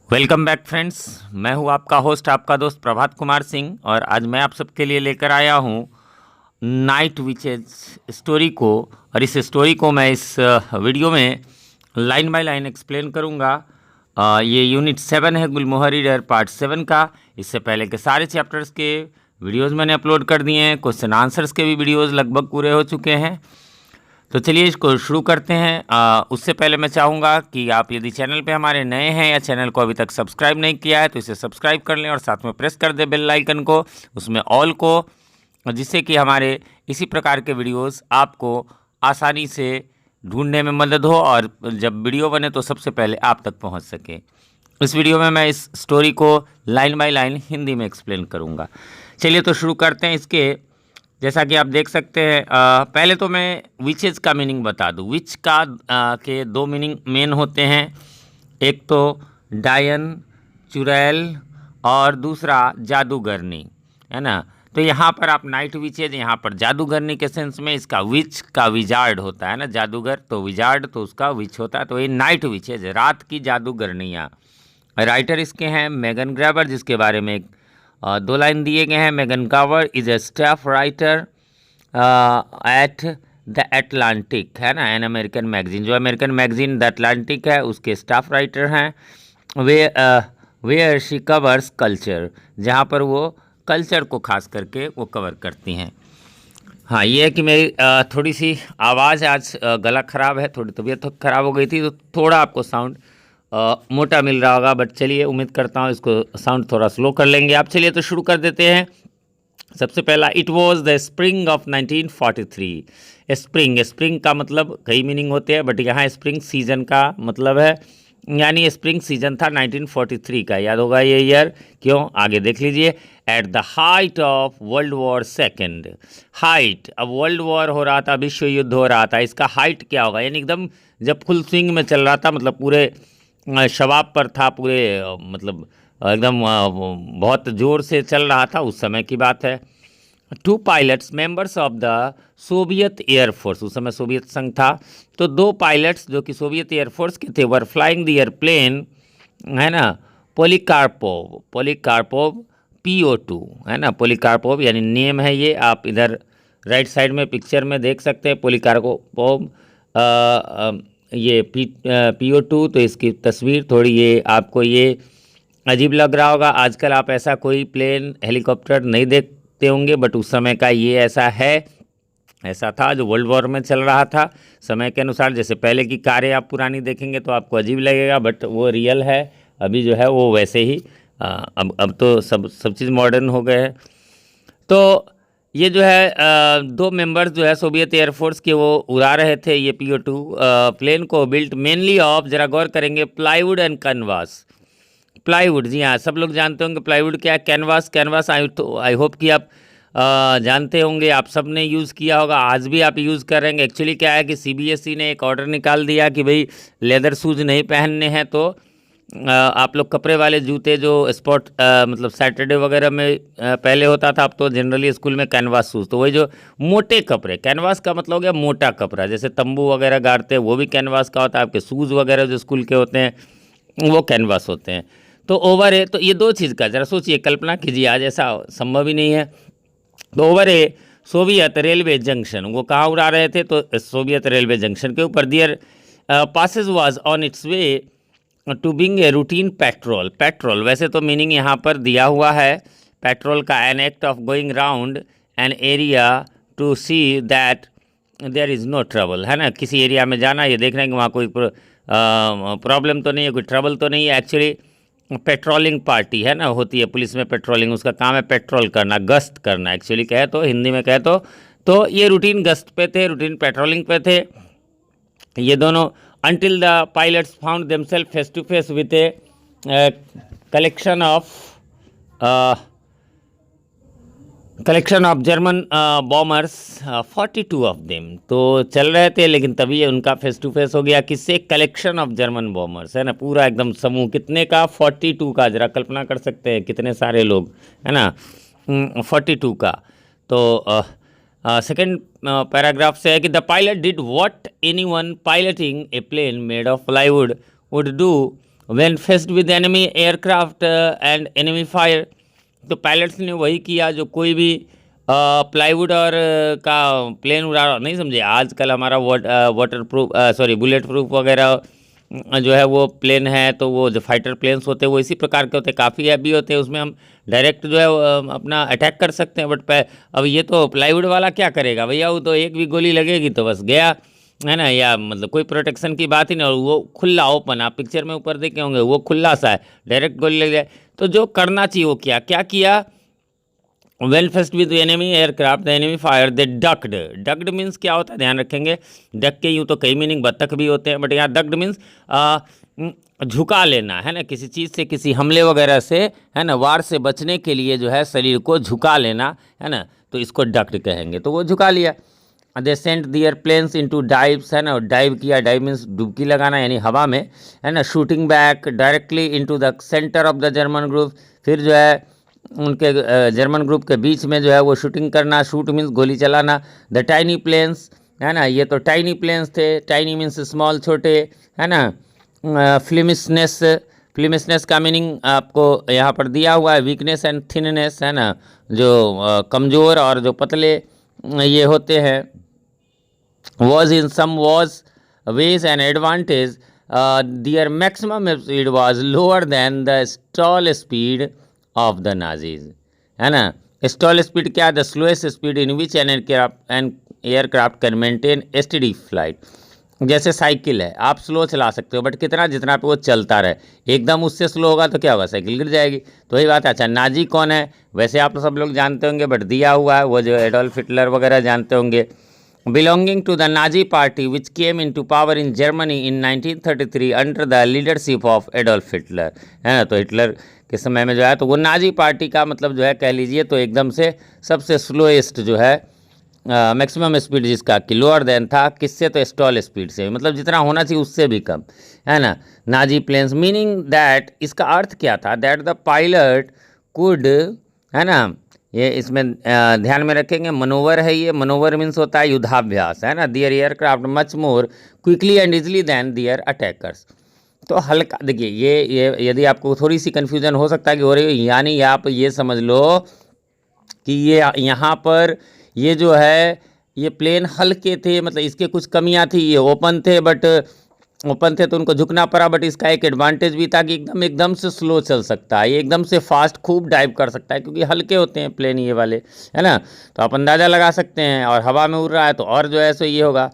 Welcome back friends. मैं हूं आपका होस्ट, आपका दोस्त प्रभात कुमार सिंह, और आज मैं आप सबके लिए लेकर आया हूं नाइट विचेज स्टोरी को। और इस स्टोरी को मैं इस वीडियो में लाइन बाय लाइन एक्सप्लेन करूंगा। ये यूनिट 7 है, गुलमोहर रीडर पार्ट 7 का। इससे पहले के सारे चैप्टर्स के वीडियोस मैंने अपलोड कर दिए हैं। क्वेश्चन आंसर्स के भी वीडियोस लगभग पूरे हो चुके हैं। तो चलिए इसको शुरू करते हैं। उससे पहले मैं चाहूँगा कि आप यदि चैनल पे हमारे नए हैं या चैनल को अभी तक सब्सक्राइब नहीं किया है तो इसे सब्सक्राइब कर लें और साथ में प्रेस कर दें बेल आइकन को, उसमें ऑल को, जिससे कि हमारे इसी प्रकार के वीडियोस आपको आसानी से ढूंढने में मदद हो और जब वीडियो बने तो सबसे पहले आप तक पहुँच सके। इस वीडियो में मैं इस स्टोरी को लाइन बाय लाइन हिंदी में एक्सप्लेन करूँगा। चलिए तो शुरू करते हैं इसके। जैसा कि आप देख सकते हैं, पहले तो मैं विचेज का मीनिंग बता दूं। विच का के दो मीनिंग मेन होते हैं, एक तो डायन, चुड़ैल, और दूसरा जादूगरनी, है ना। तो यहाँ पर आप नाइट विचेज, यहाँ पर जादूगरनी के सेंस में, इसका विच का विजार्ड होता है ना, जादूगर तो विजार्ड तो उसका विच होता है। तो ये नाइट विचेज, रात की जादूगरनियाँ। राइटर इसके हैं मेगन ग्रैबर, जिसके बारे में दो लाइन दिए गए हैं। Megan grabber is A staff writer at the Atlantic, है ना, एन अमेरिकन मैगजीन। जो अमेरिकन मैगजीन द एटलांटिक है उसके स्टाफ राइटर हैं। वेयर शी कवर्स कल्चर, जहाँ पर वो कल्चर को खास करके वो कवर करती हैं। हाँ, ये है कि मेरी थोड़ी सी आवाज़ आज गला ख़राब है, थोड़ी तबीयत तो ख़राब हो गई थी, तो थोड़ा आपको साउंड मोटा मिल रहा होगा। बट चलिए, उम्मीद करता हूँ इसको साउंड थोड़ा स्लो कर लेंगे आप। चलिए तो शुरू कर देते हैं। सबसे पहला, it was the spring of 1943। Spring का मतलब कई मीनिंग होते हैं, बट यहाँ स्प्रिंग सीजन का मतलब है, यानी स्प्रिंग सीजन था 1943 का। याद होगा ये ईयर, क्यों, आगे देख लीजिए। At the height of World War second. Height, अब वर्ल्ड वॉर हो रहा था, विश्व युद्ध हो रहा था, इसका हाइट क्या होगा, यानी एकदम जब फुल स्विंग में चल रहा था, मतलब पूरे शबाब पर था, पूरे मतलब एकदम बहुत ज़ोर से चल रहा था, उस समय की बात है। Two pilots members of the Soviet air force, उस समय सोवियत संघ था, तो दो पायलट्स जो कि सोवियत एयरफोर्स के थे, वर फ्लाइंग द एयरप्लेन, है ना, पोलिकार्पोव PO2, है ना, पोलिकार्पोव यानी नेम है ये। आप इधर राइट साइड में पिक्चर में देख सकते हैं पोलिकार्पोव, ये PO2। तो इसकी तस्वीर थोड़ी ये आपको ये अजीब लग रहा होगा। आजकल आप ऐसा कोई प्लेन हेलीकॉप्टर नहीं देखते होंगे, बट उस समय का ये ऐसा है, ऐसा था जो वर्ल्ड वॉर में चल रहा था समय के अनुसार। जैसे पहले की कारें आप पुरानी देखेंगे तो आपको अजीब लगेगा, बट वो रियल है। अभी जो है वो वैसे ही, अब तो सब चीज़ मॉडर्न हो गए हैं। तो ये जो है दो मेंबर्स जो है सोवियत एयरफोर्स के, वो उड़ा रहे थे ये PO2 प्लेन को, बिल्ट मेनली ऑफ, जरा गौर करेंगे, प्लाईवुड एंड कैनवास। प्लाईवुड, जी हाँ, सब लोग जानते होंगे प्लाईवुड क्या है। कैनवास आई होप कि आप जानते होंगे, आप सब ने यूज़ किया होगा, आज भी आप यूज़ कर रहे हैं। एक्चुअली क्या है कि CBSE ने एक ऑर्डर निकाल दिया कि भाई लेदर शूज़ नहीं पहनने हैं, तो आप लोग कपड़े वाले जूते जो स्पोर्ट मतलब सैटरडे वगैरह में पहले होता था, अब तो जनरली स्कूल में कैनवास शूज़, तो वही जो मोटे कपड़े, कैनवास का मतलब हो गया मोटा कपड़ा, जैसे तंबू वगैरह गाड़ते हैं वो भी कैनवास का होता है। आपके शूज़ वगैरह जो स्कूल के होते हैं वो कैनवास होते हैं। तो ओवर है, तो ये दो चीज़ का जरा सोचिए, कल्पना कीजिए, आज ऐसा संभव ही नहीं है। तो ओवर है सोवियत रेलवे जंक्शन, वो कहाँ उड़ा रहे थे, तो सोवियत रेलवे जंक्शन के ऊपर। Their passage was on its way to being a routine patrol वैसे तो मीनिंग यहाँ पर दिया हुआ है पेट्रोल का, an act of going round an area to see that there is no trouble, है ना, किसी एरिया में जाना, ये देख रहे हैं कि वहाँ कोई प्रॉब्लम तो नहीं है, कोई ट्रबल तो नहीं है। एक्चुअली पेट्रोलिंग पार्टी है ना, होती है पुलिस में पेट्रोलिंग, उसका काम है पेट्रोल करना, गश्त करना, एक्चुअली कहे तो, हिंदी में कहे तो ये रूटीन गश्त पे थे, रूटीन पेट्रोलिंग पे थे ये दोनों। until the pilots found themselves face to face with a collection of German bombers, 42 of them. तो चल रहे थे, लेकिन तभी ये उनका फेस टू फेस हो गया किससे, कलेक्शन ऑफ जर्मन बॉमर्स, है ना, पूरा एकदम समूह, कितने का, 42 का, जरा कल्पना कर सकते हैं कितने सारे लोग, है ना, 42 का। तो सेकेंड पैराग्राफ से है कि the pilot did what anyone piloting a plane made of plywood would do when faced with enemy aircraft and enemy fire, तो पायलट्स ने वही किया जो कोई भी प्लाईवुड और का प्लेन उड़ा रहा, नहीं समझे, आजकल हमारा water proof sorry bullet proof वगैरह जो है वो प्लेन है, तो वो जो फाइटर प्लेन्स होते हैं वो इसी प्रकार के होते हैं, काफ़ी हैवी होते हैं, उसमें हम डायरेक्ट जो है अपना अटैक कर सकते हैं। बट अब ये तो प्लाईवुड वाला क्या करेगा भैया, वो तो एक भी गोली लगेगी तो बस गया, है ना, या मतलब कोई प्रोटेक्शन की बात ही नहीं। और वो खुला ओपन, आप पिक्चर में ऊपर देखे होंगे, वो खुला सा है, डायरेक्ट गोली लग जाए। तो जो करना चाहिए वो क्या किया, well faced with enemy aircraft the enemy fire they ducked. Ducked means क्या होता है, ध्यान रखेंगे, डक के यूँ तो कई मीनिंग बत्तख भी होते हैं, बट यहाँ डक्ड मीन्स झुका लेना, है ना, किसी चीज़ से, किसी हमले वगैरह से, है ना, वार से बचने के लिए जो है शरीर को झुका लेना, है ना, तो इसको डक्ड कहेंगे। तो वो झुका लिया। They sent their planes into dives, है ना, डाइव किया, डाइव मीन्स डुबकी लगाना यानी हवा में, है ना, shooting back directly into the centre of the German group, फिर जो है उनके जर्मन ग्रुप के बीच में जो है वो शूटिंग करना, शूट मीन्स गोली चलाना। द टाइनी प्लेन्स, है ना, ये तो टाइनी प्लेन्स थे, टाइनी मीन्स स्मॉल, छोटे, है ना। फ्लिमिसनेस, फ्लिमिसनेस का मीनिंग आपको यहाँ पर दिया हुआ है, वीकनेस एंड थिननेस, है ना, जो कमज़ोर और जो पतले ये होते हैं। was in some ways an advantage. Their maximum speed was lower than the stall speed of the Nazis, है ना। स्टॉल स्पीड क्या, the slowest speed in which an aircraft can maintain STD flight. जैसे cycle है, आप slow चला सकते हो but कितना, जितना पे वो चलता रहे, एकदम उससे स्लो होगा तो क्या होगा, साइकिल गिर जाएगी। तो वही बात है। अच्छा, नाजी कौन है, वैसे आप सब लोग जानते होंगे बट दिया हुआ है, वो जो एडोल्फ हिटलर वगैरह जानते होंगे। belonging to the Nazi party which came into power in Germany in 1933 under the leadership of Adolf Hitler, है ना। तो हिटलर के समय में जो है तो वो नाजी पार्टी का मतलब जो है कह लीजिए तो एकदम से सबसे स्लोएस्ट जो है मैक्सिमम स्पीड जिसका कि लोअर देन था, किससे, तो स्टॉल स्पीड से, मतलब जितना होना चाहिए उससे भी कम, है ना। नाजी प्लेन्स मीनिंग दैट, इसका अर्थ क्या था, दैट द पायलट कुड, है ना, ये इसमें ध्यान में रखेंगे, मनोवर है ये, मनोवर मीन्स होता है युद्धाभ्यास, है ना। Their aircraft much more quickly and easily than their attackers. तो हल्का, देखिए ये यदि आपको थोड़ी सी कन्फ्यूजन हो सकता है कि हो रही है, यानी आप ये समझ लो कि ये यहाँ पर ये जो है ये प्लेन हल्के थे, मतलब इसके कुछ कमियाँ थी, ये ओपन थे बट ओपन थे तो उनको झुकना पड़ा, बट इसका एक एडवांटेज भी था कि एकदम से स्लो चल सकता है, ये एकदम से फास्ट खूब डाइव कर सकता है क्योंकि हल्के होते हैं प्लेन ये वाले, है ना। तो आप अंदाज़ा लगा सकते हैं, और हवा में उड़ रहा है तो और जो है सो ये होगा।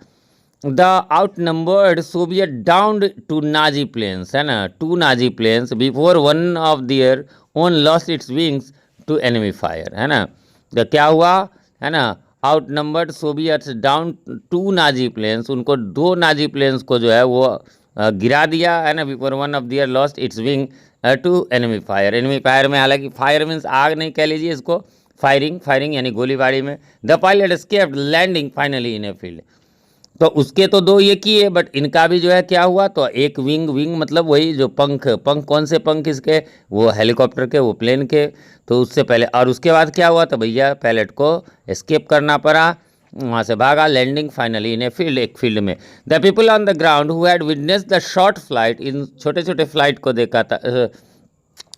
The outnumbered Soviet down two Nazi planes, है ना, 2 Nazi planes before one of their own lost its wings to enemy fire, है ना। तो क्या हुआ, है ना, outnumbered Soviets down 2 Nazi planes, उनको 2 नाजी प्लेन्स को जो है वो गिरा दिया, है ना, before one of their lost its wing to enemy fire. Enemy fire में, हालांकि फायर मीन्स आग नहीं कह लीजिए इसको, फायरिंग यानी गोलीबारी में। The pilot escaped landing finally in a field. तो उसके तो 2 ये किए बट इनका भी जो है क्या हुआ, तो एक विंग मतलब वही जो पंख कौन से पंख इसके, वो हेलीकॉप्टर के, वो प्लेन के, तो उससे पहले। और उसके बाद क्या हुआ, तो भैया पायलट को एस्केप करना पड़ा, वहाँ से भागा, landing finally in a field, एक फील्ड में। The people on the ground who had witness the short flight, इन छोटे छोटे फ्लाइट को देखा था,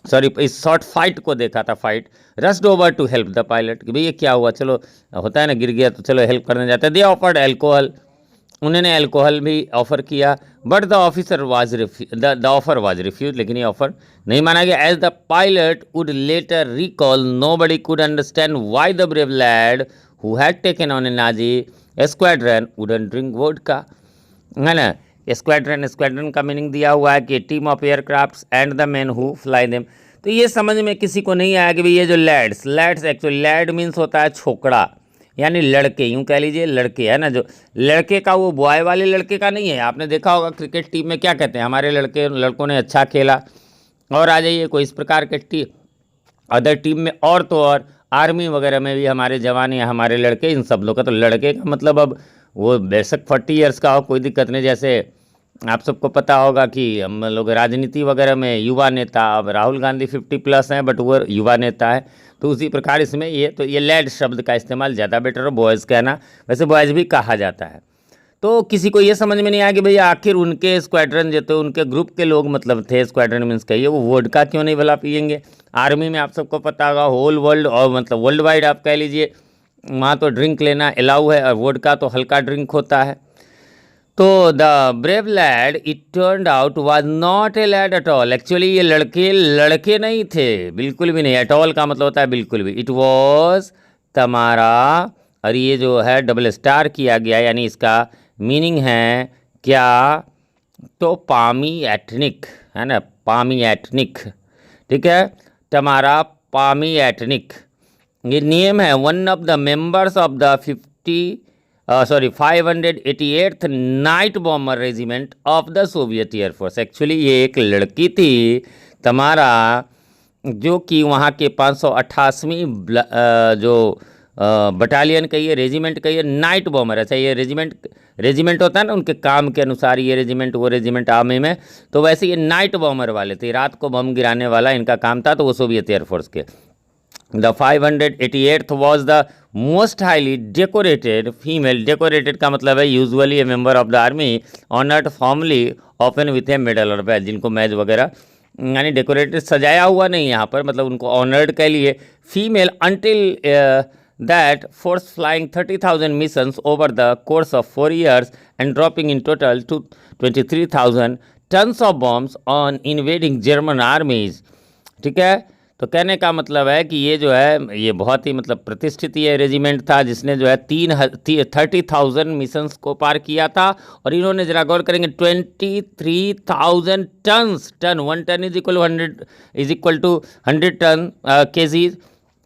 सॉरी इस शॉर्ट फाइट को देखा था, fight, rushed over to help the pilot, कि भैया क्या हुआ, चलो होता है ना, गिर गया तो चलो हेल्प करने जाते हैं। दे ऑफर्ड एल्कोहल, उन्होंने अल्कोहल भी ऑफ़र किया, but the officer was the offer was refuse, लेकिन ये ऑफर नहीं माना गया। As the pilot would later recall, nobody could understand why the brave lad who had taken on a Nazi squadron wouldn't drink vodka, है ना। Squadron का meaning दिया हुआ है कि team of aircrafts and the man who fly them. तो ये समझ में किसी को नहीं आया कि भाई ये जो लैड्स एक्चुअली लैड मीन्स होता है छोकरा, यानी लड़के, यूँ कह लीजिए लड़के, है ना। जो लड़के का वो बॉय वाले लड़के का नहीं है, आपने देखा होगा क्रिकेट टीम में क्या कहते हैं, हमारे लड़कों ने अच्छा खेला और आ जाइए, कोई इस प्रकार के अदर टीम में, और तो और आर्मी वगैरह में भी हमारे जवान या हमारे लड़के, इन सब लोग का तो लड़के का मतलब अब वो बेशक 40 ईयर्स का हो, कोई दिक्कत नहीं। जैसे आप सबको पता होगा कि हम लोग राजनीति वगैरह में युवा नेता, अब राहुल गांधी 50+ हैं बट वो युवा नेता है, तो उसी प्रकार इसमें ये लैड शब्द का इस्तेमाल ज़्यादा बेटर हो, बॉयज़ कहना, वैसे बॉयज़ भी कहा जाता है। तो किसी को ये समझ में नहीं आया कि भैया आखिर उनके स्क्वाड्रन जो थे, उनके ग्रुप के लोग मतलब थे, स्क्वाड्रन मीन्स कहिए, वो वोडका क्यों नहीं भला पियेंगे। आर्मी में आप सबको पता होगा, होल वर्ल्ड और मतलब वर्ल्ड वाइड आप कह लीजिए, वहाँ तो ड्रिंक लेना अलाउ है, और वोडका तो हल्का ड्रिंक होता है। तो the brave lad it turned out was not a lad at all. Actually ये लड़के नहीं थे, बिल्कुल भी नहीं। एट ऑल का मतलब होता है बिल्कुल भी। इट वॉज तमारा, और ये जो है डबल स्टार किया गया, यानी इसका मीनिंग है क्या, तो पामी एथनिक है ना, पामी एथनिक, ठीक है, तमारा पामी एथनिक। ये नेम है one of the members of the 588th night bomber regiment of the Soviet air force. Actually ये एक लड़की थी तमारा, जो कि वहाँ के 588वीं जो बटालियन कहिए, रेजिमेंट कहिए, नाइट बॉम्बर। अच्छा, ये रेजिमेंट होता है ना, उनके काम के अनुसार ये रेजिमेंट वो रेजिमेंट आर्मी में, तो वैसे ये नाइट बॉम्बर वाले थे, रात को बम गिराने वाला इनका काम था, तो वो सोवियत एयरफोर्स के। The 588th was the most highly decorated female. Decorated का मतलब है usually A member of the army honoured formally often with A medal और बैज, जिनको मैच वगैरह, यानी डेकोरेटेड सजाया हुआ नहीं यहाँ पर, मतलब उनको ऑनर्ड कह लिए। Female until that force flying 30,000 missions over the course of 4 years and dropping in total to 23,000 tons of bombs on invading German armies। ठीक है, तो कहने का मतलब है कि ये जो है ये बहुत ही मतलब प्रतिष्ठित ये रेजिमेंट था, जिसने जो है 30,000 मिशंस को पार किया था। और इन्होंने जरा गौर करेंगे 23,000 tons, ton 1 ton is equal to 100 ton KGs,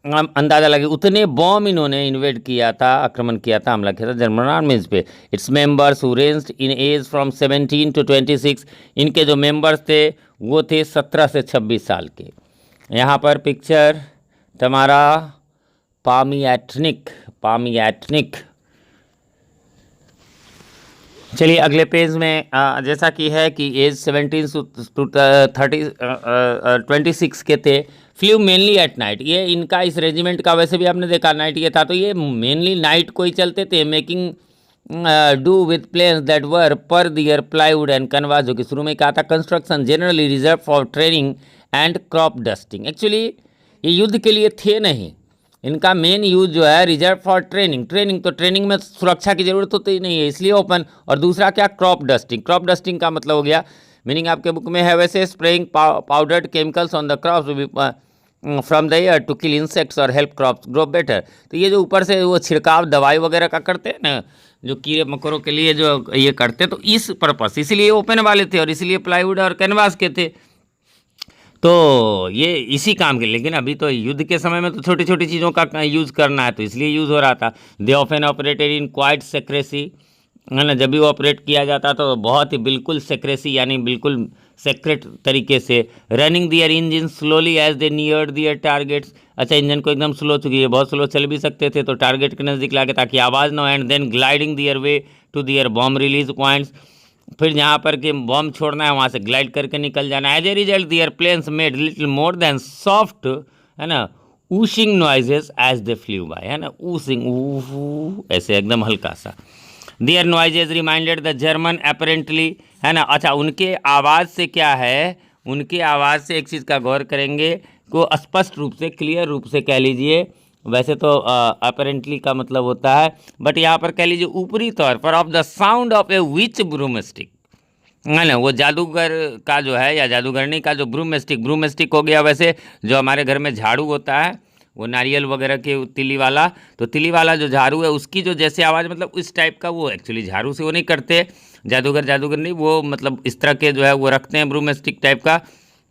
अंदाज़ा लगे उतने बॉम्ब इन्होंने इन्वेड किया था, आक्रमण किया था, हमला किया था जर्मन आर्मीज पे। Its members who ranged in age from 17 to 26। इनके जो मेंबर्स थे वो थे 17 से 26 साल के। यहाँ पर पिक्चर तुम्हारा पामी एथनिक। चलिए अगले पेज में जैसा कि है कि एज 17 to 26 के थे। फ्लू मेनली एट नाइट, ये इनका इस रेजिमेंट का वैसे भी आपने देखा नाइट ये था, तो ये मेनली नाइट को ही चलते थे। Making do with planes that were पर दियर प्लाईवुड एंड कनवास, जो कि शुरू में कहा था। Construction generally reserve for training and crop dusting. Actually ये युद्ध के लिए थे नहीं, इनका मेन यूज जो है रिजर्व फॉर ट्रेनिंग, तो ट्रेनिंग में सुरक्षा की जरूरत होती ही नहीं है, इसलिए ओपन। और दूसरा क्या, क्रॉप डस्टिंग का मतलब हो गया, मीनिंग आपके बुक में है वैसे, spraying powdered chemicals on the crops from the air to kill insects और हेल्प क्रॉप्स ग्रो बेटर। तो ये जो ऊपर से वो छिड़काव दवाई वगैरह का करते हैं ना, जो कीड़े मकोड़ों के लिए जो ये करते हैं, तो इस पर्पस, इसलिए ओपन वाले थे और इसलिए प्लाईवुड और कैनवास के थे, तो ये इसी काम के। लेकिन अभी तो युद्ध के समय में तो छोटी छोटी चीज़ों का यूज़ करना है, तो इसलिए यूज़ हो रहा था। They often operated in quite secrecy, है ना, जब भी वो ऑपरेट किया जाता तो बहुत ही बिल्कुल सेक्रेसी, यानी बिल्कुल सेक्रेट तरीके से। Running their engine slowly as they near their targets. अच्छा, इंजन को एकदम स्लो, चुकी है बहुत स्लो चल भी सकते थे, तो टारगेट के नज़दीक लाके ताकि आवाज़ ना हो। And then gliding their way to their bomb release points, फिर जहाँ पर कि बॉम्ब छोड़ना है वहाँ से ग्लाइड करके निकल जाना। As a result their planes made little more than soft, है ना, whooshing noises as they flew by, है ना, ऊशिंग ऐसे एकदम हल्का सा। Their noises reminded the German apparently, है ना। अच्छा, उनके आवाज़ से क्या है, उनके आवाज़ से एक चीज़ का गौर करेंगे को स्पष्ट रूप से, क्लियर रूप से कह लीजिए, वैसे तो अपेरेंटली का मतलब होता है, बट यहाँ पर कह लीजिए ऊपरी तौर पर, ऑफ द साउंड ऑफ ए विच ब्रूमस्टिक, है ना, वो जादूगर का जो है, या जादूगरनी का जो ब्रूमस्टिक हो गया। वैसे जो हमारे घर में झाड़ू होता है, वो नारियल वगैरह के तिली वाला, तो तिली वाला जो झाड़ू है उसकी जो जैसे आवाज़, मतलब इस टाइप का, वो एक्चुअली झाड़ू से वो नहीं करते जादूगर नहीं, वो मतलब इस तरह के जो है वो रखते हैं ब्रूमस्टिक टाइप का,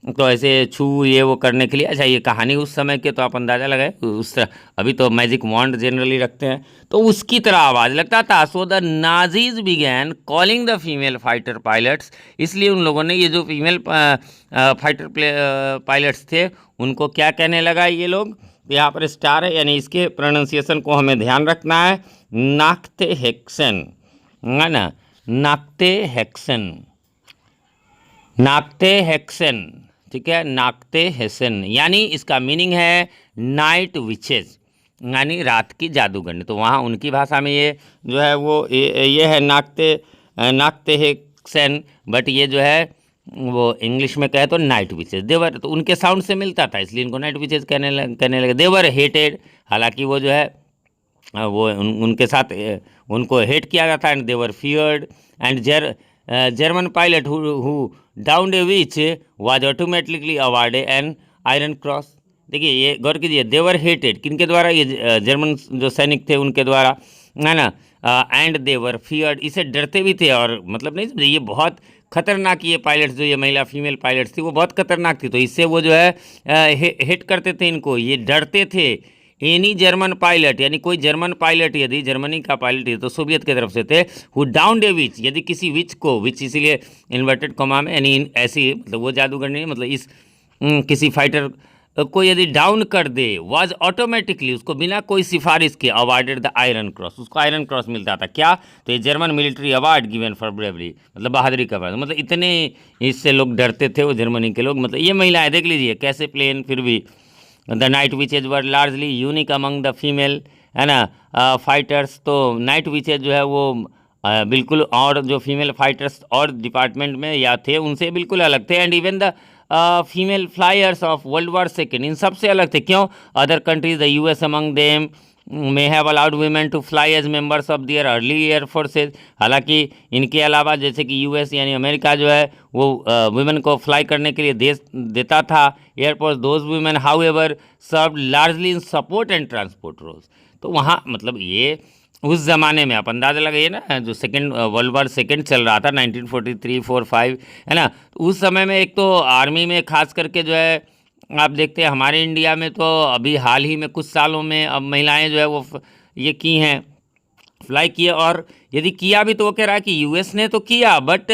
तो ऐसे छू ये वो करने के लिए। अच्छा, ये कहानी उस समय के, तो आप अंदाज़ा लगाए उस तरह, अभी तो मैजिक वॉन्ड जनरली रखते हैं, तो उसकी तरह आवाज़ लगता था। So the Nazis began calling the female fighter pilots, इसलिए उन लोगों ने ये जो फीमेल फाइटर पायलट्स थे उनको क्या कहने लगा ये लोग, यहाँ पर स्टार है, यानी इसके प्रोनाउंसिएशन को हमें ध्यान रखना है। नाक्ते हेक्सन, है ना, नाक्ते हेक्सन, ठीक है, नाक्ते हेसन, यानी इसका मीनिंग है नाइट विचेज, यानी रात की जादूगरनी। तो वहाँ उनकी भाषा में ये जो है वो ये है नाकते है सेन, बट ये जो है वो इंग्लिश में कहे तो नाइट विचेज। देवर तो उनके साउंड से मिलता था, इसलिए इनको नाइट विचेज कहने लगे। देवर हेटेड, हालांकि वो जो है वो उनके साथ उनको हेट किया जाता है। And they were feared and German pilot who down a witch was automatically awarded an Iron Cross. देखिए ये गौर कीजिए, देवर हेटेड किनके द्वारा, ये जर्मन जो सैनिक थे उनके द्वारा, है ना। एंड देवर फियर्ड, इसे डरते भी थे। और मतलब नहीं समझे, ये बहुत खतरनाक, ये पायलट्स जो ये महिला फीमेल पायलट्स थी वो बहुत खतरनाक थी, तो इससे वो जो है हिट करते थे इनको, ये डरते थे। एनी जर्मन पायलट, यानी कोई जर्मन पायलट यदि जर्मनी का पायलट है तो सोवियत की तरफ से थे, हु डाउन ए विच, यदि किसी विच को, विच इसीलिए इन्वर्टेड कॉमा में, यानी ऐसी मतलब वो जादूगर नहीं, मतलब इस किसी फाइटर को यदि डाउन कर दे, वाज ऑटोमेटिकली, उसको बिना कोई सिफारिश के, अवार्डेड द आयरन क्रॉस, उसको आयरन क्रॉस मिलता था। क्या? तो ये German military award given for bravery, मतलब बहादुरी का अवार्ड। मतलब इतने इससे लोग डरते थे वो जर्मनी के लोग। मतलब ये महिलाएं देख लीजिए कैसे प्लेन, फिर भी the night witches were largely unique among the female, है ना, फाइटर्स। तो नाइट विचेज जो है वो बिल्कुल और जो फीमेल फाइटर्स और डिपार्टमेंट में या थे उनसे बिल्कुल अलग थे। And even the female flyers of World War second, इन सबसे अलग थे। क्यों? Other countries, the US among them may have allowed women to fly as members of their early air forces. हालांकि इनके अलावा जैसे कि यूएस यानी अमेरिका जो है वो वुमेन को फ्लाई करने के लिए देता था air force. Those women however serve largely in support and transport roles. तो वहाँ मतलब ये उस ज़माने में आप अंदाज़ा लगाइए ना, जो सेकेंड वर्ल्ड वॉर सेकेंड चल रहा था 1943, 4, 5, है ना। तो उस समय में एक तो आर्मी में खास करके जो है आप देखते हैं, हमारे इंडिया में तो अभी हाल ही में कुछ सालों में अब महिलाएं जो है वो ये की हैं, फ्लाई किए। और यदि किया भी तो वो कह रहा है कि यूएस ने तो किया, बट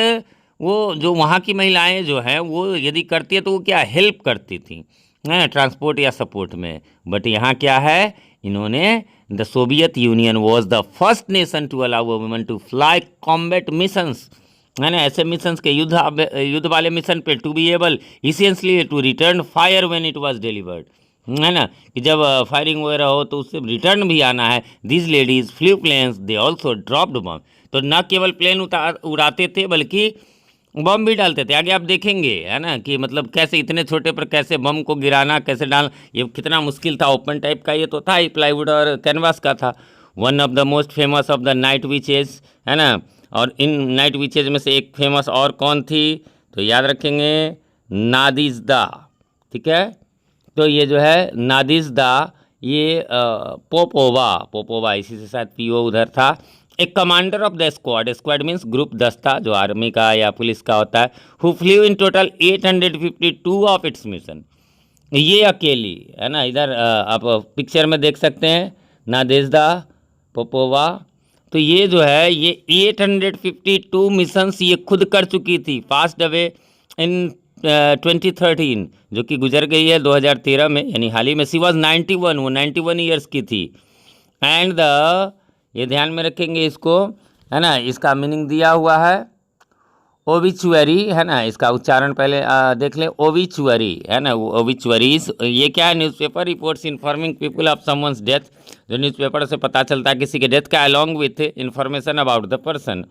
वो जो वहाँ की महिलाएं जो हैं वो यदि करती है तो वो क्या हेल्प करती थी, है ट्रांसपोर्ट या सपोर्ट में। बट यहाँ क्या है, इन्होंने the Soviet Union was the first nation to allow women to fly combat missions, है ना, ऐसे मिशंस के युद्ध वाले मिशन पे, to be able essentially to return fire when it was delivered, है ना, कि जब फायरिंग वगैरह हो तो उससे रिटर्न भी आना है। This ladies flew planes, they also dropped bomb. तो न केवल प्लेन उड़ाते थे बल्कि बम भी डालते थे। आगे आप देखेंगे, है ना, कि मतलब कैसे इतने छोटे पर कैसे बम को गिराना, कैसे डाल, ये कितना मुश्किल था। ओपन टाइप का ये तो था ही, प्लाईवुड और कैनवास का था। One of the most famous of the night witches, है ना। और इन नाइट विचेज में से एक फेमस और कौन थी, तो याद रखेंगे नादिज्दा, ठीक है। तो ये जो है नादिज्दा, ये पोपोवा इसी से शायद पीओ उधर था। एक commander of the squad means group दस्ता जो आर्मी का या पुलिस का होता है, who flew in total 852 of its mission. ये अकेली, है ना, इधर आप पिक्चर में देख सकते हैं नादेजदा पोपोवा। तो ये जो है ये 852 मिशंस ये खुद कर चुकी थी, पास्ड अवे इन 2013, जो कि गुजर गई है 2013 में, यानी हाल ही में। सी वॉज 91, वो 91 ईयर्स की थी। एंड ये ध्यान में रखेंगे इसको, है ना, इसका मीनिंग दिया हुआ है ओबिचुअरी, है ना। इसका उच्चारण पहले देख लें, ओबिचुअरी, है ना। ओबिचुअरीज ये क्या है, newspaper reports informing people of someone's death, जो न्यूज़पेपर से पता चलता है किसी के डेथ का, along with information about the person,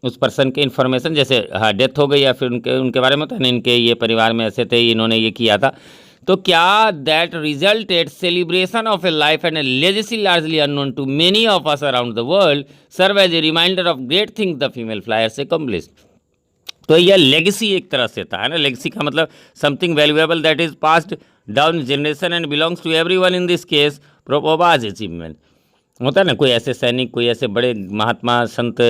उस पर्सन के इन्फॉर्मेशन, जैसे हाँ डेथ हो गई या फिर उनके बारे में होता है ना, इनके ये परिवार में ऐसे थे, इन्होंने ये किया था। तो क्या that resulted celebration of a life and a legacy largely unknown to many of us around the world, serve as a reminder of great things the female flyers accomplished. तो यह लेगेसी एक तरह से था, है ना। लेगेसी का मतलब something valuable that is passed down generation and belongs to everyone, in this case Popova's achievement. होता है ना, कोई ऐसे सैनिक, कोई ऐसे बड़े महात्मा संत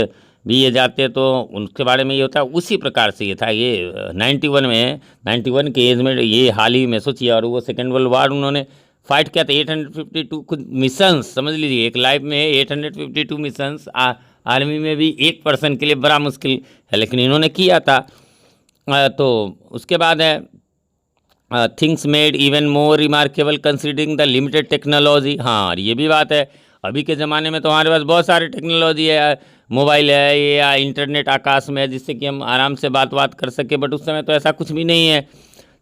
भी ये जाते तो उनके बारे में ये होता है, उसी प्रकार से ये था। ये 91 के एज में, ये हाल ही में सोचिए। और वो सेकेंड वर्ल्ड वार उन्होंने फाइट किया था, 852 खुद मिशंस, समझ लीजिए एक लाइफ में 852 मिशंस। आर्मी में भी एक पर्सन के लिए बड़ा मुश्किल है, लेकिन इन्होंने किया था। तो उसके बाद है things made even more remarkable considering the limited technology. हाँ, ये भी बात है, अभी के ज़माने में तो हमारे पास बहुत सारी टेक्नोलॉजी है, मोबाइल है या इंटरनेट आकाश में है, जिससे कि हम आराम से बात कर सके। बट उस समय तो ऐसा कुछ भी नहीं है।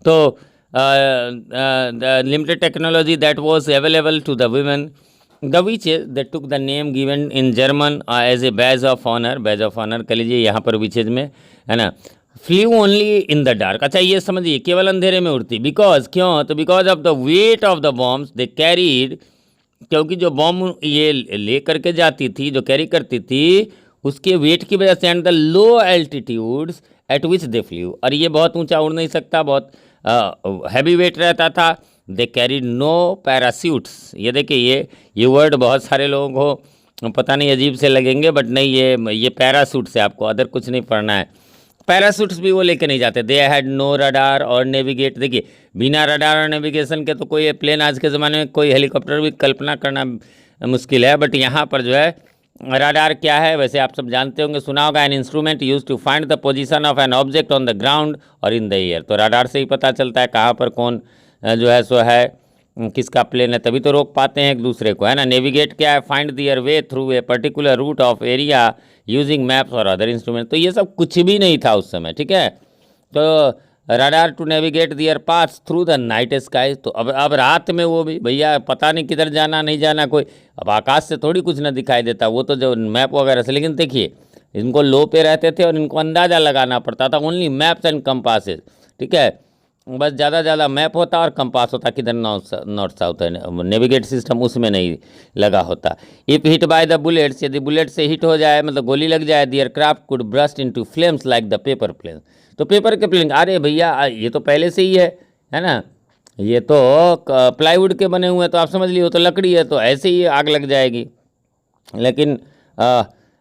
तो limited technology that was available to the women the witches that took the name given in German as a badge of honour कह लीजिए यहाँ पर विचेज में, है ना। Flew only in the dark, अच्छा ये समझिए केवल अंधेरे में उड़ती, बिकॉज क्यों, तो because of the weight of the bombs they carried, क्योंकि जो बॉम्ब ये ले करके जाती थी, जो कैरी करती थी, उसके वेट की वजह से, and the low altitudes eight which they flu, और ये बहुत ऊंचा उड़ नहीं सकता, बहुत हैवी वेट रहता था। दे कैरी नो पैरासूट्स, ये देखिए ये वर्ड बहुत सारे लोगों को पता नहीं अजीब से लगेंगे, बट नहीं, ये पैरासूट से आपको अदर कुछ नहीं पढ़ना है। पैरासूट्स भी वो लेके नहीं जाते। दे हैड नो रडार और नेविगेट, देखिए बिना रडार और नेविगेशन के तो कोई प्लेन आज के ज़माने में, कोई हेलीकॉप्टर भी कल्पना करना मुश्किल है, बट यहाँ पर जो है रडार क्या है वैसे आप सब जानते होंगे, सुना होगा, an instrument use to find the position of an object on the ground और इन द एयर। तो रडार से ही पता चलता है कहाँ पर कौन जो है सो है, किसका प्लेन है, तभी तो रोक पाते हैं एक दूसरे को, है ना। नेविगेट क्या है, find their way through a particular route of area using maps और अदर इंस्ट्रूमेंट। तो ये सब कुछ भी नहीं था उस समय, ठीक है। तो radar to navigate their paths through the night sky, तो अब रात में वो भी भैया पता नहीं किधर जाना नहीं जाना, कोई अब आकाश से थोड़ी कुछ ना दिखाई देता, वो तो जो मैप वगैरह से। लेकिन देखिए इनको लो पे रहते थे और इनको अंदाज़ा लगाना पड़ता था, ओनली मैप्स एंड कंपासेस, ठीक है। बस ज़्यादा मैप होता और कंपास होता, किधर नॉर्थ साउथ है, नेविगेट सिस्टम उसमें नहीं लगा होता। If hit by the bullets, यदि बुलेट से हिट हो जाए, मतलब गोली लग जाए, the aircraft could burst into flames like the paper plane. तो पेपर के प्लेन, अरे भैया ये तो पहले से ही है ना, ये तो प्लाईवुड के बने हुए हैं, तो आप समझ लिए वो तो लकड़ी है, तो ऐसे ही आग लग जाएगी। लेकिन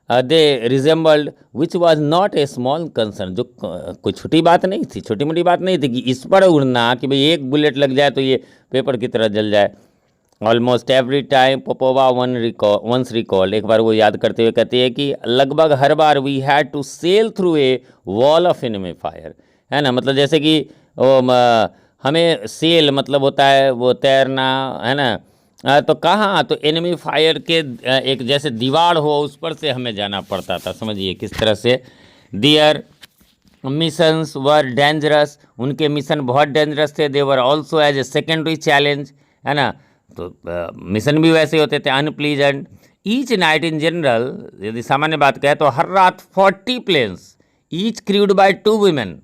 they resembled which was not a small concern, जो कोई छोटी बात नहीं थी, छोटी मोटी बात नहीं थी कि इस पर उड़ना, कि भाई एक बुलेट लग जाए तो ये पेपर की तरह जल जाए। Almost every time Popova once recalled, एक बार वो याद करते हुए कहती है कि लगभग हर बार we had to sail through a wall of enemy fire, है ना। मतलब जैसे कि हमें सेल मतलब होता है वो तैरना, है ना। तो कहाँ, तो एनिमी फायर के एक जैसे दीवार हो उस पर से हमें जाना पड़ता था, समझिए किस तरह से। दियर मिशंस वर डेंजरस, उनके मिशन बहुत डेंजरस थे। They were also as a secondary challenge, है ना। तो मिशन भी वैसे होते थे, unpleasant. Each night in general, यदि सामान्य बात कहें तो हर रात 40 planes each crewed by 2 women,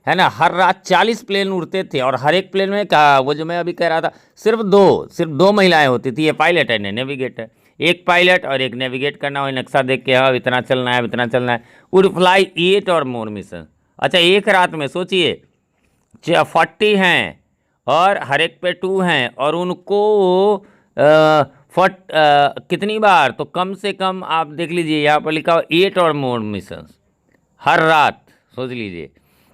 है ना। हर रात 40 प्लेन उड़ते थे, और हर एक प्लेन में कहा, वो जो मैं अभी कह रहा था, सिर्फ दो महिलाएं होती थी, ये पायलट है नेविगेटर, एक पायलट और एक नेविगेट करना, वही नक्शा देख के, हाँ इतना चलना है इतना चलना है। वुड फ्लाई 8 और मोर मिशन, अच्छा एक रात में सोचिए 40 हैं और हर एक पे 2 हैं, और उनको कितनी बार, तो कम से कम आप देख लीजिए यहाँ पर लिखा हुआ 8 और मोर मिशन हर रात, सोच लीजिए।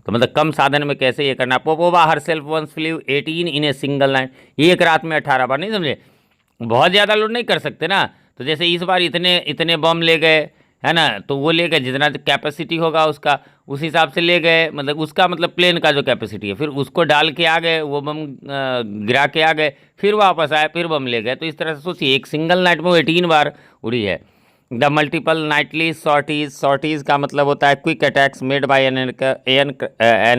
तो मतलब कम साधन में कैसे ये करना। Popova herself once flew 18 in a single night, एक रात में 18 बार, नहीं समझे, बहुत ज़्यादा लोड नहीं कर सकते ना। तो जैसे इस बार इतने बम ले गए, है ना, तो वो ले गए जितना कैपेसिटी होगा उसका, उस हिसाब से ले गए, मतलब उसका मतलब प्लेन का जो कैपेसिटी है, फिर उसको डाल के आ गए, वो बम गिरा के आ गए, फिर वापस आए, फिर बम ले गए। तो इस तरह से सोचिए एक सिंगल नाइट में वो 18 बार उड़ी है। द मल्टीपल नाइटली सॉर्टीज़ का मतलब होता है quick attacks made by an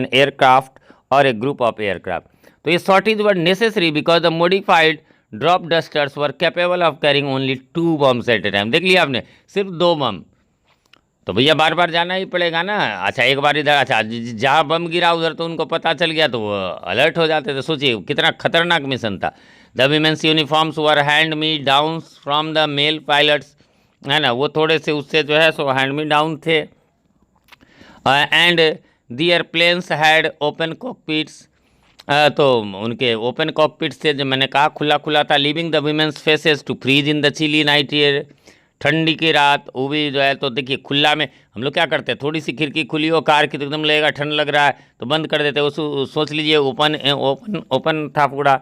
aircraft और ए ग्रुप ऑफ एयरक्राफ्ट। तो ये sorties were necessary because the modified drop dusters were capable of carrying only 2 bombs at a time. देख लिया आपने, सिर्फ 2 बम, तो भैया बार बार जाना ही पड़ेगा ना। अच्छा एक बार इधर, अच्छा जहाँ बम गिरा उधर तो उनको पता चल गया तो वो अलर्ट हो जाते थे। सोचिए कितना खतरनाक मिशन था। The women's uniforms were hand me down from the male pilots, है ना, वो थोड़े से उससे जो है सो हैंड मी डाउन थे। And their planes had open cockpits, तो उनके ओपन कॉकपिट्स थे, जो मैंने कहा खुला खुला था। Living the women's faces to freeze in the chilly night air, ठंडी की रात वो भी जो है, तो देखिए खुला में हम लोग क्या करते हैं, थोड़ी सी खिड़की खुली हो कार की तो एकदम लगेगा ठंड लग रहा है तो बंद कर देते, वो सोच लीजिए ओपन ओपन ओपन था पूरा।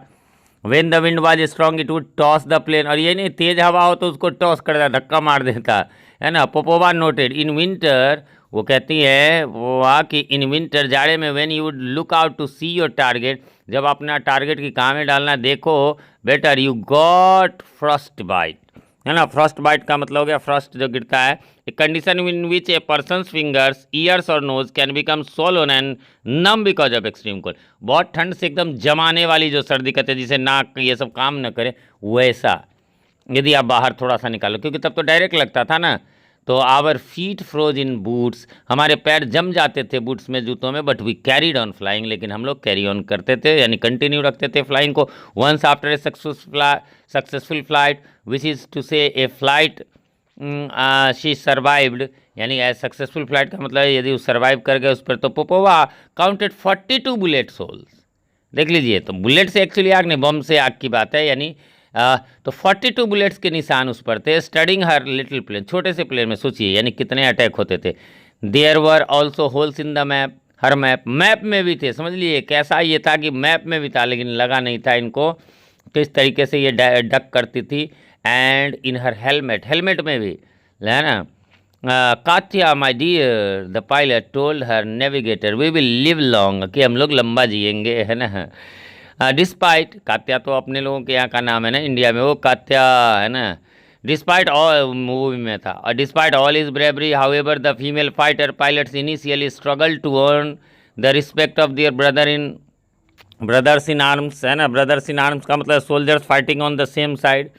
When the wind was strong it would toss the plane, और ये नहीं तेज हवा हो तो उसको टॉस कर देता, धक्का मार देता, है ना। पोपोवा नोटेड इन विंटर, वो कहती है वो कि इन विंटर जाड़े में when you would look out to see your target, जब अपना टारगेट की कहाँ में डालना देखो better, you got frostbite, है ना। फ्रॉस्ट बाइट का मतलब हो गया फ्रॉस्ट जो गिरता है, a condition in which a person's fingers ears और nose can become swollen and numb because of extreme cold. बहुत ठंड से एकदम जमाने वाली जो सर्दी कहते हैं, जिसे नाक ये सब काम न करे वैसा, यदि आप बाहर थोड़ा सा निकालो, क्योंकि तब तो डायरेक्ट लगता था ना। तो our feet froze in boots, हमारे पैर जम जाते थे बूट्स में, जूतों में, but we carried on flying, लेकिन हम लोग कैरी ऑन करते थे, यानी कंटिन्यू रखते थे फ्लाइंग को। Once after a successful flight, which is to say a flight she survived, यानी ए सक्सेसफुल फ्लाइट का मतलब है यदि वो सर्वाइव कर गए उस पर, तो पोपोवा काउंटेड 42 बुलेट होल्स। देख लीजिए, तो बुलेट से एक्चुअली आग नहीं, बम से आग की बात है, यानी तो 42 बुलेट्स के निशान उस पर थे। स्टडिंग हर लिटिल प्लेन, छोटे से प्लेन में, सोचिए यानी कितने अटैक होते थे। There were also holes in the map, हर मैप में भी थे। समझ लीजिए कैसा ये था कि मैप में भी था, लेकिन लगा नहीं था इनको, किस तरीके से ये डक करती थी। एंड इन हर हेलमेट में भी है ना। Katya my dear, the pilot told her navigator, we will live long, कि हम लोग लंबा जिएंगे, है ना। डिस्पाइट, कात्या तो अपने लोगों के यहाँ का नाम है ना, इंडिया में वो कात्या है ना। डिस्पाइट ऑल, मूवी में था। और despite all is bravery, however the female fighter pilots initially struggle to earn the respect of their brothers in arms, है ना। ब्रदर्स इन आर्म्स का मतलब soldiers fighting on the same side,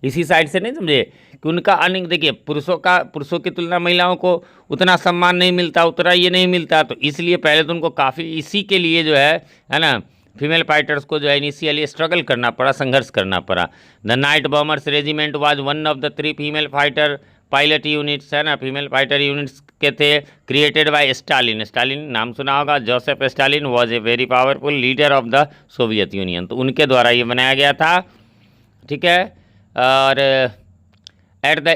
इसी side से, नहीं समझे कि उनका अर्निंग, देखिए पुरुषों की तुलना महिलाओं को उतना सम्मान नहीं मिलता, उतना ये नहीं मिलता, तो इसलिए पहले तो उनको काफ़ी इसी के लिए जो है ना, फीमेल फाइटर्स को जो है इनिशियली स्ट्रगल करना पड़ा, संघर्ष करना पड़ा। The night bombers regiment was one of the 3 female fighter pilot units, है ना, फीमेल फाइटर यूनिट्स के थे, क्रिएटेड बाय स्टालिन। स्टालिन नाम सुना होगा, Joseph Stalin was a very powerful leader of the Soviet union, तो उनके द्वारा ये बनाया गया था, ठीक है। और at the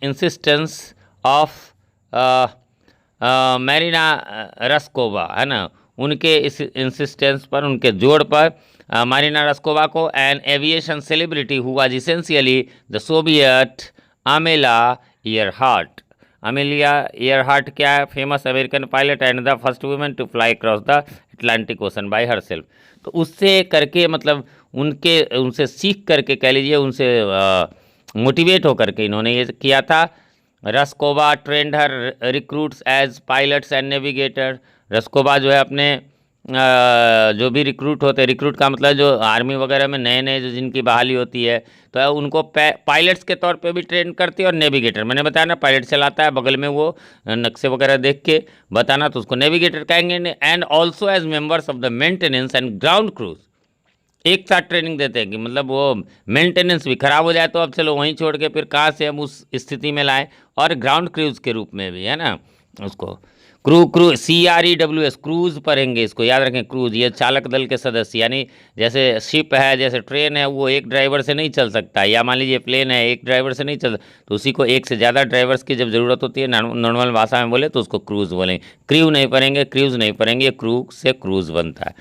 insistence of Marina Raskova, है ना, उनके इस इंसिस्टेंस पर, उनके जोड़ पर, मारिना रस्कोवा को an aviation celebrity who was essentially the Soviet Amelia Earhart. Amelia Earhart क्या है? Famous American pilot and the first women to fly cross the Atlantic Ocean by herself. तो उससे करके मतलब उनसे सीख करके कह लीजिए, उनसे मोटिवेट होकर के इन्होंने ये किया था। Raskova trained her recruits as pilots and navigator. Raskova जो है अपने जो भी रिक्रूट होते हैं, रिक्रूट का मतलब जो आर्मी वगैरह में नए नए जो जिनकी बहाली होती है, तो उनको पायलट्स के तौर पे भी ट्रेन करती है। और नेविगेटर, मैंने बताया ना, पायलट चलाता है, बगल में वो नक्शे वगैरह देख के बताना, तो उसको नेविगेटर कहेंगे। And also as members of the maintenance and ground crews, एक साथ ट्रेनिंग देते हैं कि मतलब वो मेंटेनेंस भी खराब हो जाए तो अब चलो वहीं छोड़ के फिर कहाँ से हम उस स्थिति में लाएं, और ग्राउंड क्रूज के रूप में भी, है ना, उसको क्रू CREWS क्रूज पढ़ेंगे, इसको याद रखें। क्रूज ये चालक दल के सदस्य, यानी जैसे शिप है, जैसे ट्रेन है, वो एक ड्राइवर से नहीं चल सकता, या मान लीजिए प्लेन है, एक ड्राइवर से नहीं चल, तो उसी को एक से ज़्यादा ड्राइवर्स की जब ज़रूरत होती है, नॉर्मल भाषा में बोले तो उसको क्रूज बोलेंगे। क्रू नहीं पढ़ेंगे, क्रूज नहीं पढ़ेंगे, क्रू से क्रूज बनता है।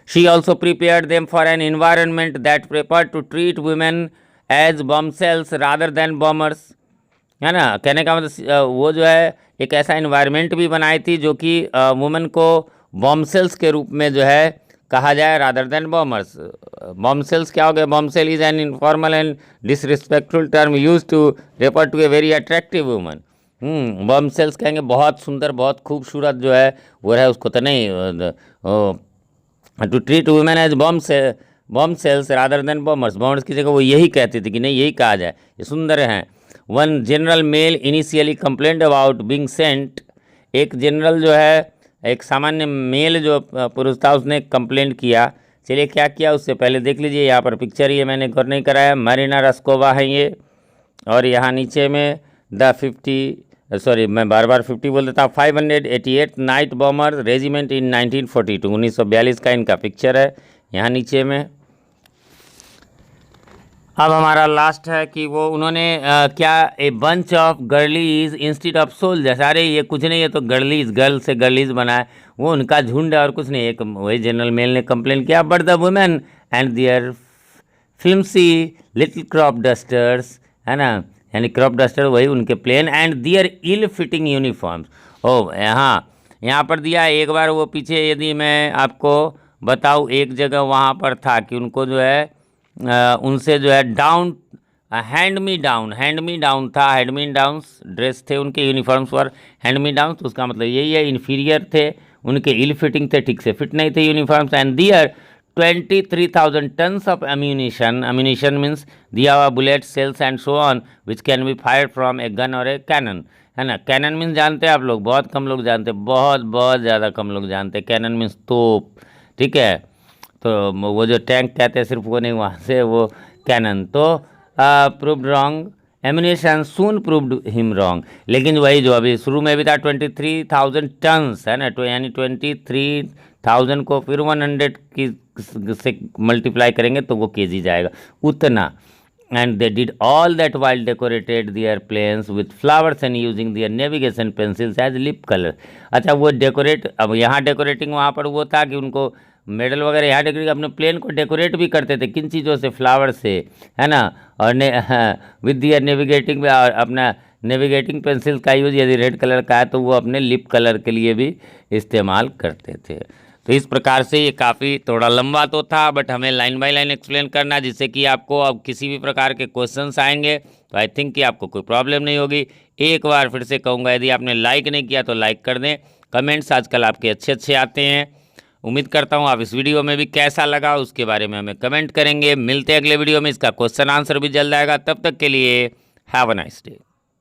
She also prepared them for an environment that prepared to treat women as bombshells rather than bombers, है ना। कहने का मतलब वो जो है एक ऐसा इन्वायरमेंट भी बनाई थी जो कि वुमेन को बॉम्बसेल्स के रूप में जो है कहा जाए, रादर देन बॉम्बर्स। बॉम्बसेल्स क्या हो गया? Bombshell is an informal and disrespectful term use to refer to a very attractive woman. Bombshells कहेंगे बहुत सुंदर, बहुत खूबसूरत जो है वो है, उसको तो नहीं। To treat women as bombshells rather than bombers, bombers की जगह वो यही कहती थी कि नहीं यही कहा जाए, ये सुंदर हैं। One general mail initially complaint about being Saint, एक जनरल जो है, एक सामान्य मेल जो पुरुष था, उसने कंप्लेंट किया। चलिए क्या किया उससे पहले देख लीजिए, यहाँ पर पिक्चर ये मैंने गौर नहीं कराया, मारिना रस्कोवा है ये, और यहाँ नीचे में मैं बार बार 50 बोल देता हूँ, 588 नाइट बॉमर रेजिमेंट इन 1942, 1942 का इनका पिक्चर है यहाँ नीचे में। अब हमारा लास्ट है कि वो उन्होंने क्या, a bunch of girlies instead of soldiers, अरे ये कुछ नहीं है तो गर्लीज, गर्ल से गर्लीज बनाए, वो उनका झुंड है और कुछ नहीं। एक वही जनरल मेल ने कंप्लेन किया, but the women and their flimsy little crop dusters, है ना, यानी क्रॉप डस्टर वही उनके plane, and their ill fitting uniforms. ओ यहाँ पर दिया एक बार, वो पीछे यदि मैं आपको बताऊँ, एक जगह वहाँ पर था कि उनको जो है उनसे जो है डाउन, हैंड मी डाउन था, हैंड मी डाउन ड्रेस थे उनके, यूनिफॉर्म्स पर हैंड मी डाउन, तो उसका मतलब यही है इन्फीरियर थे, उनके इल फिटिंग थे, ठीक से फिट नहीं थे uniforms. And their 23,000 tons of ammunition. Ammunition means दिया हुआ bullet, shells and so on which can be fired from a gun और ए कैनन, है ना। कैनन मीन्स जानते हैं आप लोग, बहुत कम लोग जानते हैं, बहुत बहुत ज़्यादा कम लोग जानते हैं। कैनन मीन्स तोप, ठीक है। तो वो जो टैंक कहते हैं सिर्फ वो नहीं, वहाँ से वो कैनन। तो प्रूव्ड रॉन्ग, एम्यूनेशन सून प्रूव्ड हिम रॉन्ग। लेकिन वही जो अभी शुरू में भी था 23,000 टन्स, है ना, तो यानी 23,000 को फिर 100 की से मल्टीप्लाई करेंगे तो वो केजी जाएगा, उतना। And they did all that while decorated their planes with flowers and using their navigation pencils as lip colour. अच्छा, वो डेकोरेट, अब यहाँ डेकोरेटिंग, वहाँ पर वो था कि उनको मेडल वगैरह, यहाँ डेकोरेट अपने प्लेन को डेकोरेट भी करते थे, किन चीज़ों से, फ्लावर से, है ना। और विद दियर नेविगेटिंग, अपना नेविगेटिंग पेंसिल का यूज यदि रेड कलर का है तो वो अपने लिप कलर के लिए भी इस्तेमाल करते थे। तो इस प्रकार से ये काफ़ी थोड़ा लंबा तो था, बट हमें लाइन बाय लाइन एक्सप्लेन करना, जिससे कि आपको अब किसी भी प्रकार के क्वेश्चंस आएंगे तो आई थिंक कि आपको कोई प्रॉब्लम नहीं होगी। एक बार फिर से कहूँगा, यदि आपने लाइक नहीं किया तो लाइक कर दें। कमेंट्स आजकल आपके अच्छे अच्छे आते हैं। उम्मीद करता हूँ आप इस वीडियो में भी कैसा लगा उसके बारे में हमें कमेंट करेंगे। मिलते हैं अगले वीडियो में, इसका क्वेश्चन आंसर भी जल्द आएगा। तब तक के लिए हैव अ नाइस डे।